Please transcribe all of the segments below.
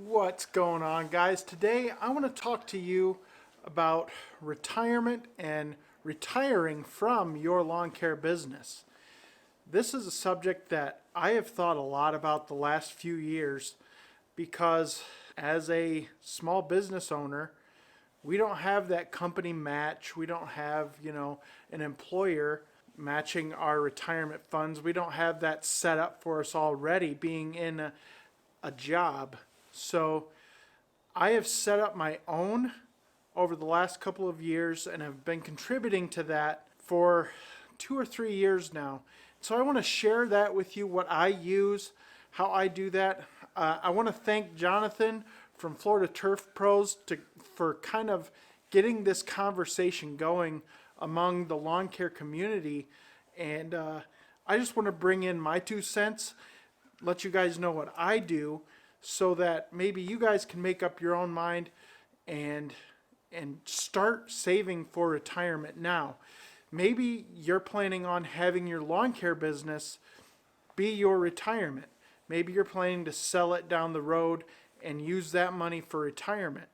What's going on, guys? Today I want to talk to you about retirement and retiring from your lawn care business. This is a subject that I have thought a lot about the last few years because as a small business owner, we don't have that company match. We don't have, an employer matching our retirement funds. We don't have that set up for us already being in a job. So I have set up my own over the last couple of years and have been contributing to that for 2 or 3 years now. So I want to share that with you, what I use, how I do that. I want to thank Jonathan from Florida Turf Pros for kind of getting this conversation going among the lawn care community. And I just want to bring in my 2 cents, let you guys know what I do, so that maybe you guys can make up your own mind and start saving for retirement now. Maybe you're planning on having your lawn care business be your retirement. Maybe you're planning to sell it down the road and use that money for retirement.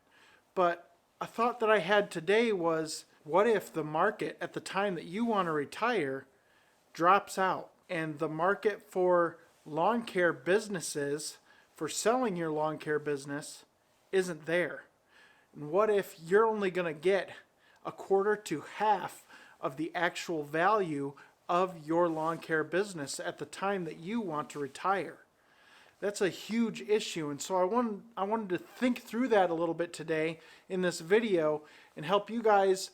But a thought that I had today was, what if the market at the time that you want to retire drops out and the market for lawn care businesses, for selling your lawn care business, isn't there? And what if you're only going to get a quarter to half of the actual value of your lawn care business at the time that you want to retire? That's a huge issue, and so I wanted to think through that a little bit today in this video and help you guys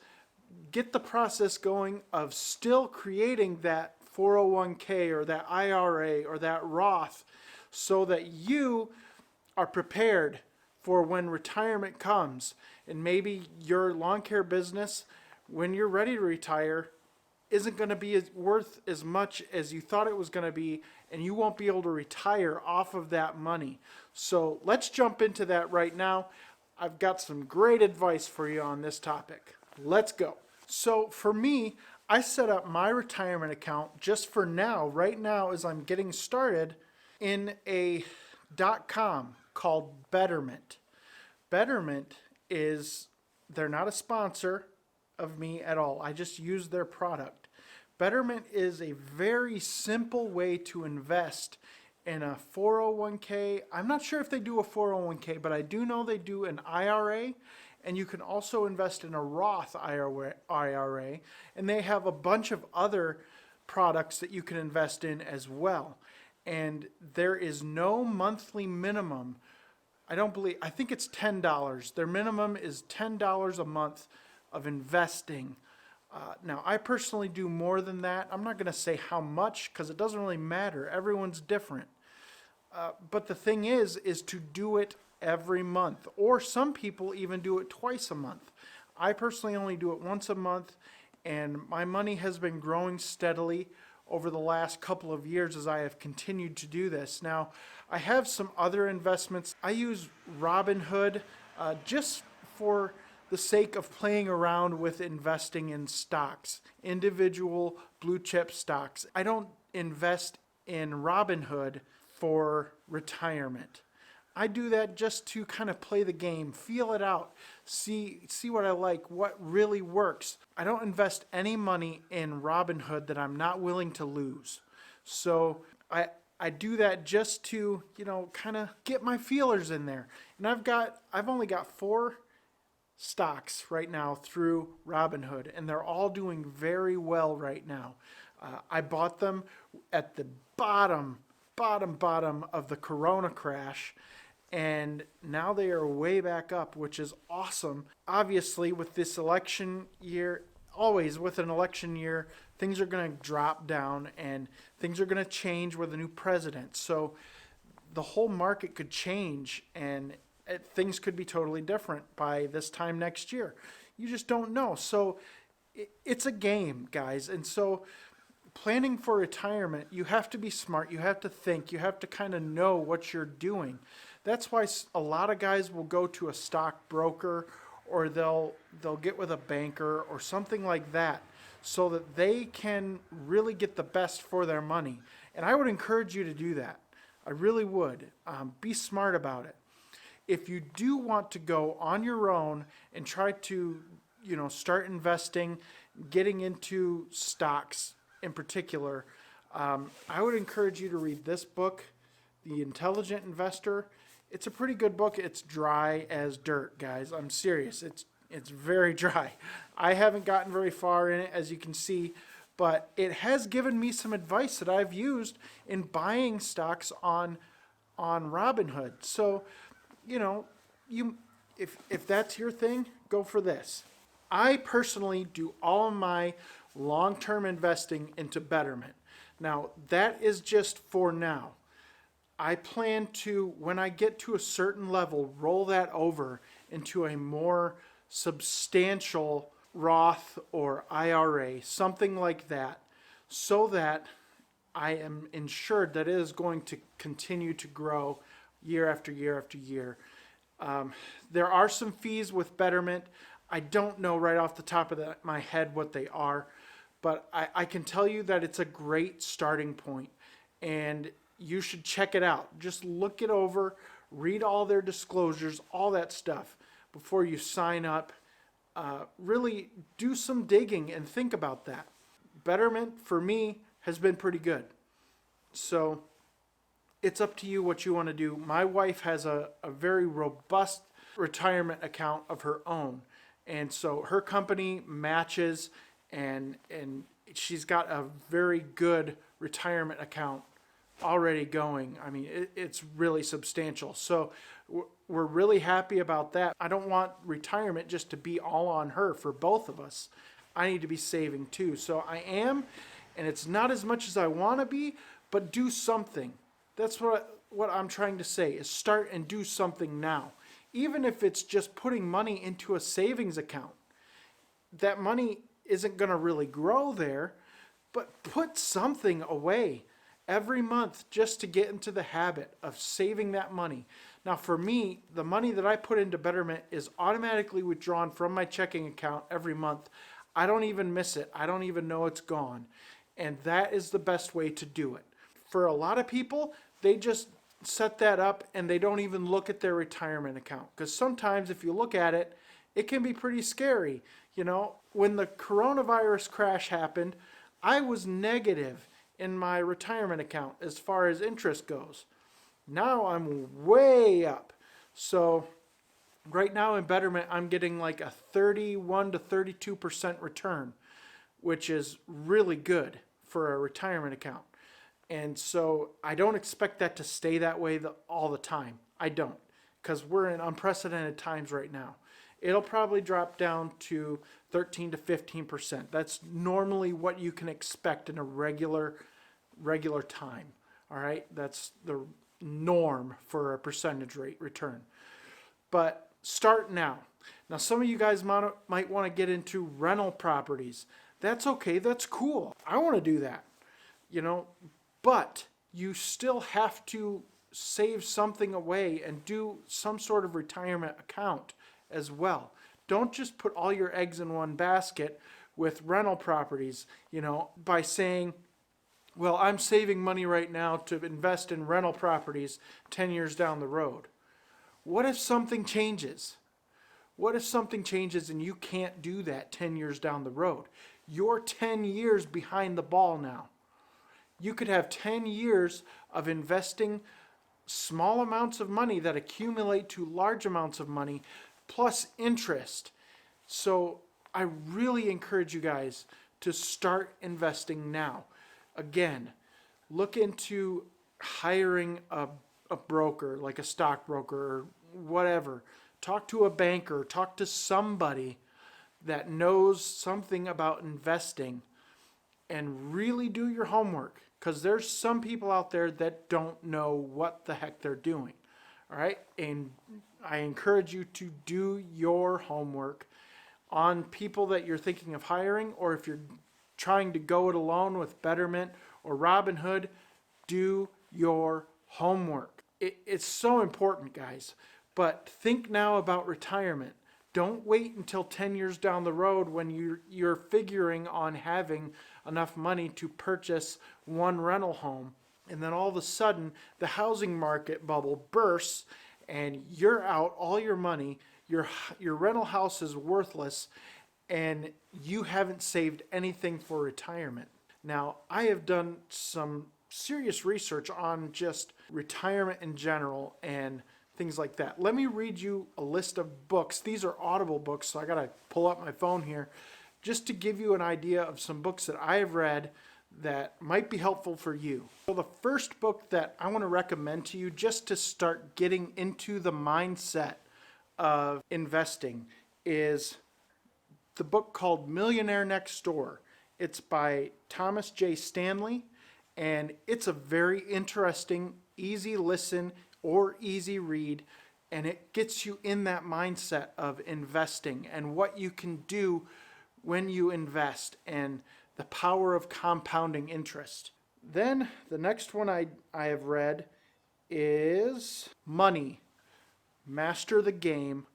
get the process going of still creating that 401k or that IRA or that Roth, so that you are prepared for when retirement comes. And maybe your lawn care business, when you're ready to retire, isn't going to be worth as much as you thought it was going to be, and you won't be able to retire off of that money. So let's jump into that right now. I've got some great advice for you on this topic. Let's go. So for me, I set up my retirement account just for now, right now, as I'm getting started, in a .com called Betterment. Betterment they're not a sponsor of me at all. I just use their product. Betterment is a very simple way to invest in a 401k. I'm not sure if they do a 401k, but I do know they do an IRA, and you can also invest in a Roth IRA, and they have a bunch of other products that you can invest in as well. And there is no monthly minimum. I think it's $10. Their minimum is $10 a month of investing. Now, I personally do more than that. I'm not going to say how much because it doesn't really matter. Everyone's different. But the thing is to do it every month, or some people even do it twice a month. I personally only do it once a month, and my money has been growing steadily over the last couple of years as I have continued to do this. Now, I have some other investments. I use Robinhood just for the sake of playing around with investing in stocks, individual blue chip stocks. I don't invest in Robinhood for retirement. I do that just to kind of play the game, feel it out, see what I like, what really works. I don't invest any money in Robinhood that I'm not willing to lose. So I do that just to, kind of get my feelers in there. And I've only got 4 stocks right now through Robinhood, and they're all doing very well right now. I bought them at the bottom of the Corona crash, and now they are way back up, which is awesome. Obviously, with this election year, always with an election year, things are going to drop down and things are going to change with a new president. So the whole market could change, and things could be totally different by this time next year. You just don't know. So it's a game, guys. And so planning for retirement, you have to be smart. You have to think. You have to kind of know what you're doing. That's why a lot of guys will go to a stockbroker, or they'll get with a banker or something like that, so that they can really get the best for their money. And I would encourage you to do that. I really would. Be smart about it. if you do want to go on your own and try to, start investing, getting into stocks in particular, I would encourage you to read this book, The Intelligent Investor. It's a pretty good book. It's dry as dirt, guys. I'm serious. It's very dry. I haven't gotten very far in it, as you can see, but it has given me some advice that I've used in buying stocks on Robinhood. So, if that's your thing, go for this. I personally do all of my long-term investing into Betterment. Now, that is just for now. I plan to, when I get to a certain level, roll that over into a more substantial Roth or IRA, something like that, so that I am ensured that it is going to continue to grow year after year after year. There are some fees with Betterment. I don't know right off the top of my head what they are, but I can tell you that it's a great starting point, and you should check it out. Just look it over, read all their disclosures, all that stuff before you sign up. Really do some digging and think about that. Betterment, for me, has been pretty good. So it's up to you what you want to do. My wife has a very robust retirement account of her own. And so her company matches, and she's got a very good retirement account already going. I mean, it's really substantial. So we're really happy about that. I don't want retirement just to be all on her for both of us. I need to be saving too. So I am, and it's not as much as I want to be, but do something. That's what I'm trying to say, is start and do something now. Even if it's just putting money into a savings account. That money isn't going to really grow there, but put something away every month just to get into the habit of saving that money. Now for me, the money that I put into Betterment is automatically withdrawn from my checking account every month. I don't even miss it. I don't even know it's gone. And that is the best way to do it. For a lot of people, they just set that up and they don't even look at their retirement account. Because sometimes if you look at it, it can be pretty scary. When the coronavirus crash happened, I was negative in my retirement account as far as interest goes. Now I'm way up. So right now in Betterment, I'm getting like a 31 to 32% return, which is really good for a retirement account. And so I don't expect that to stay that way all the time. I don't, because we're in unprecedented times right now. It'll probably drop down to 13 to 15%. That's normally what you can expect in a regular time. All right, that's the norm for a percentage rate return. But start now. Now, some of you guys might want to get into rental properties. That's okay. That's cool. I want to do that. But you still have to save something away and do some sort of retirement account as well. Don't just put all your eggs in one basket with rental properties, by saying, well, I'm saving money right now to invest in rental properties 10 years down the road. What if something changes? What if something changes and you can't do that 10 years down the road? You're 10 years behind the ball now. You could have 10 years of investing small amounts of money that accumulate to large amounts of money plus interest. So I really encourage you guys to start investing now. Again, look into hiring a broker, like a stockbroker or whatever. Talk to a banker, talk to somebody that knows something about investing, and really do your homework, because there's some people out there that don't know what the heck they're doing. All right, and I encourage you to do your homework on people that you're thinking of hiring, or if you're trying to go it alone with Betterment or Robinhood, do your homework. It's so important, guys. But think now about retirement. Don't wait until 10 years down the road when you're figuring on having enough money to purchase one rental home, and then all of a sudden the housing market bubble bursts and you're out all your money, your rental house is worthless, and you haven't saved anything for retirement. Now, I have done some serious research on just retirement in general and things like that. Let me read you a list of books. These are Audible books, so I gotta pull up my phone here just to give you an idea of some books that I have read that might be helpful for you. So the first book that I want to recommend to you just to start getting into the mindset of investing is the book called Millionaire Next Door. It's by Thomas J. Stanley, and it's a very interesting, easy listen or easy read, and it gets you in that mindset of investing and what you can do when you invest and the power of compounding interest. Then the next one I have read is Money, Master the Game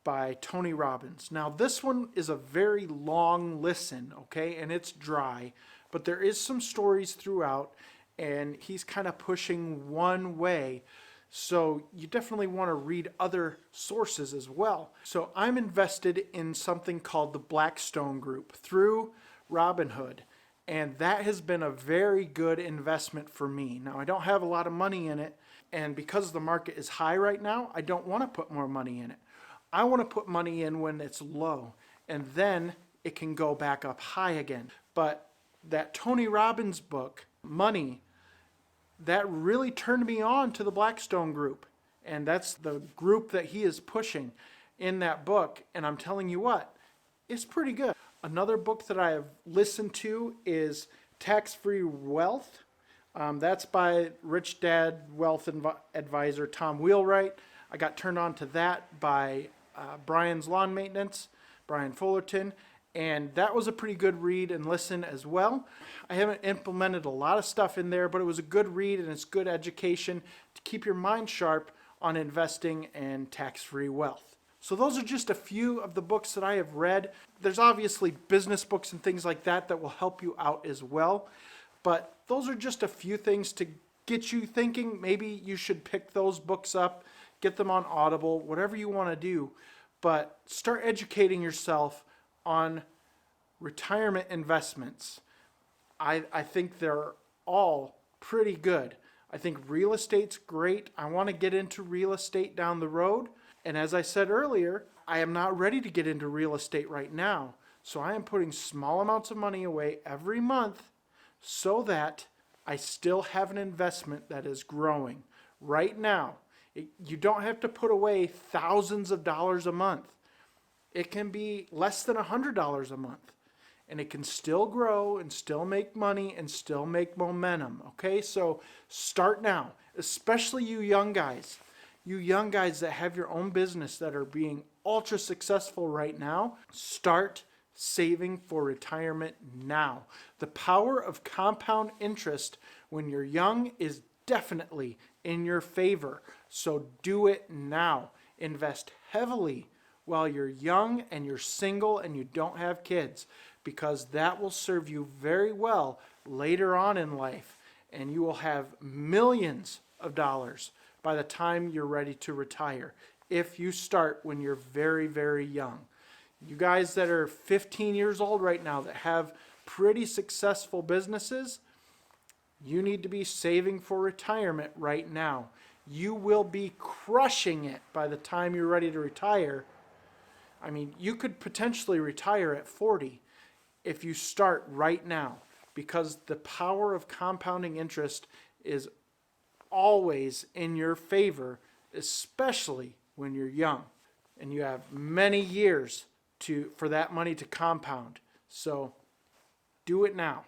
by Tony Robbins. Now this one is a very long listen, okay, and it's dry, but there is some stories throughout, and he's kind of pushing one way. So you definitely want to read other sources as well. So I'm invested in something called the Blackstone Group through Robinhood, and that has been a very good investment for me. Now I don't have a lot of money in it, and because the market is high right now, I don't want to put more money in it. I want to put money in when it's low, and then it can go back up high again. But that Tony Robbins book, Money, that really turned me on to the Blackstone Group. And that's the group that he is pushing in that book. And I'm telling you what, it's pretty good. Another book that I have listened to is Tax-Free Wealth. That's by Rich Dad Wealth Advisor Tom Wheelwright. I got turned on to that by Brian's Lawn Maintenance, Brian Fullerton. And that was a pretty good read and listen as well. I haven't implemented a lot of stuff in there, but it was a good read and it's good education to keep your mind sharp on investing and tax-free wealth. So those are just a few of the books that I have read. There's obviously business books and things like that that will help you out as well. But those are just a few things to get you thinking. Maybe you should pick those books up, get them on Audible, whatever you want to do. But start educating yourself on retirement investments. I think they're all pretty good. I think real estate's great. I want to get into real estate down the road. And as I said earlier, I am not ready to get into real estate right now. So I am putting small amounts of money away every month so that I still have an investment that is growing. Right now, you don't have to put away thousands of dollars a month. It can be less than $100 a month, and it can still grow and still make money and still make momentum. Okay, so start now, especially you young guys that have your own business that are being ultra successful right now. Start saving for retirement now. The power of compound interest when you're young is definitely in your favor. So do it now. Invest heavily while you're young and you're single and you don't have kids, because that will serve you very well later on in life, and you will have millions of dollars by the time you're ready to retire if you start when you're very, very young. You guys that are 15 years old right now that have pretty successful businesses, you need to be saving for retirement right now. You will be crushing it by the time you're ready to retire. I mean, you could potentially retire at 40 if you start right now, because the power of compounding interest is always in your favor, especially when you're young and you have many years for that money to compound. So do it now.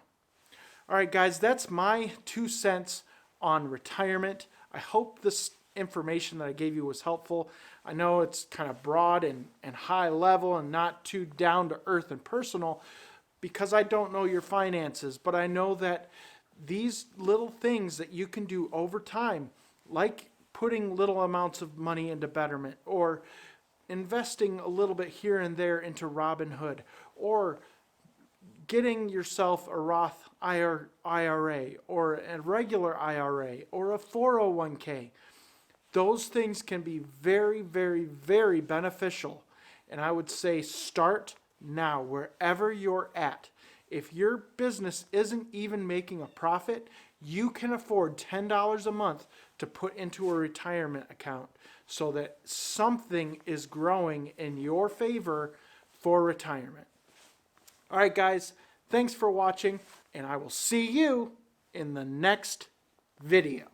All right, guys, that's my 2 cents on retirement. I hope this information that I gave you was helpful. I know it's kind of broad and high level and not too down to earth and personal because I don't know your finances, but I know that these little things that you can do over time, like putting little amounts of money into Betterment or investing a little bit here and there into Robinhood, or getting yourself a Roth IRA or a regular IRA or a 401k. those things can be very, very, very beneficial. And I would say start now, wherever you're at. If your business isn't even making a profit, you can afford $10 a month to put into a retirement account so that something is growing in your favor for retirement. All right, guys, thanks for watching, and I will see you in the next video.